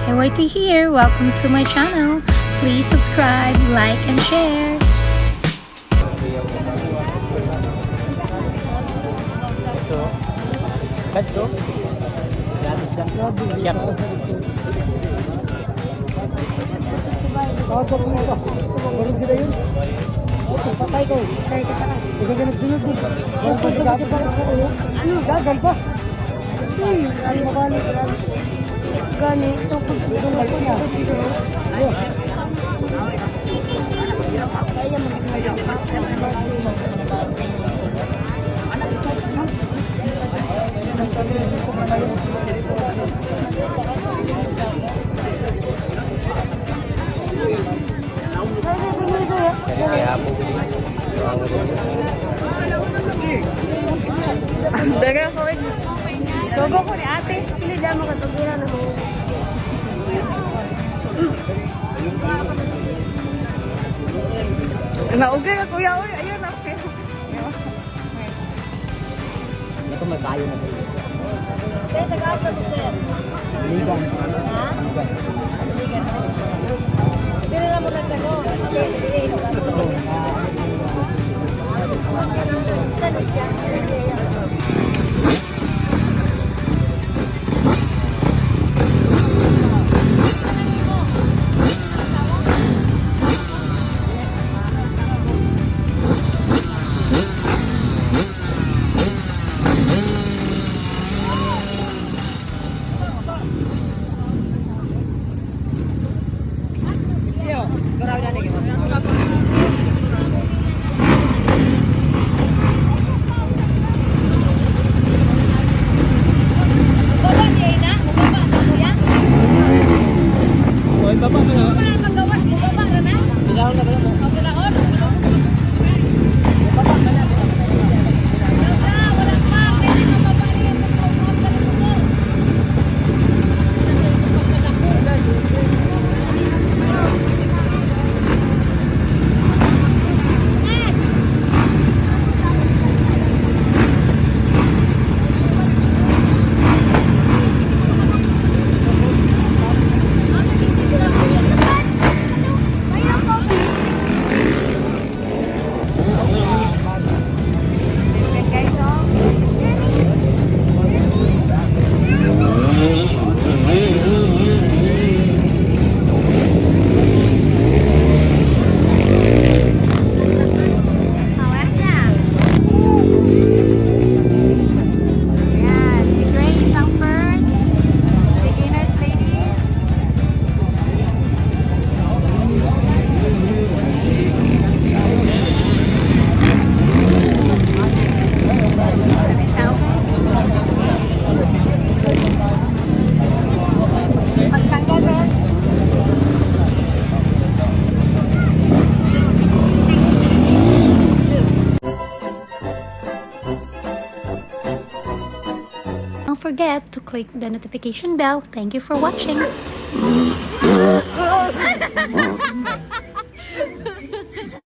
KYT here. Welcome to my channel. Please subscribe, like, and share. Patay ko. Ikaw ka nagsunod din. Ano? Gagal pa? Ano ba balik? Ganito. Gagal ko niya. Daga ko eh. Sogo ko ni ate. Pili dyan mo katugiran ako. Naugay ka kuya. Uy, ayun na. Ito may kayo na ito. Sir, taga-asa mo sir. Ligan. Ha? Ligan. Pero na mo nagtago. Saan siya? Don't forget to click the notification bell. Thank you for watching.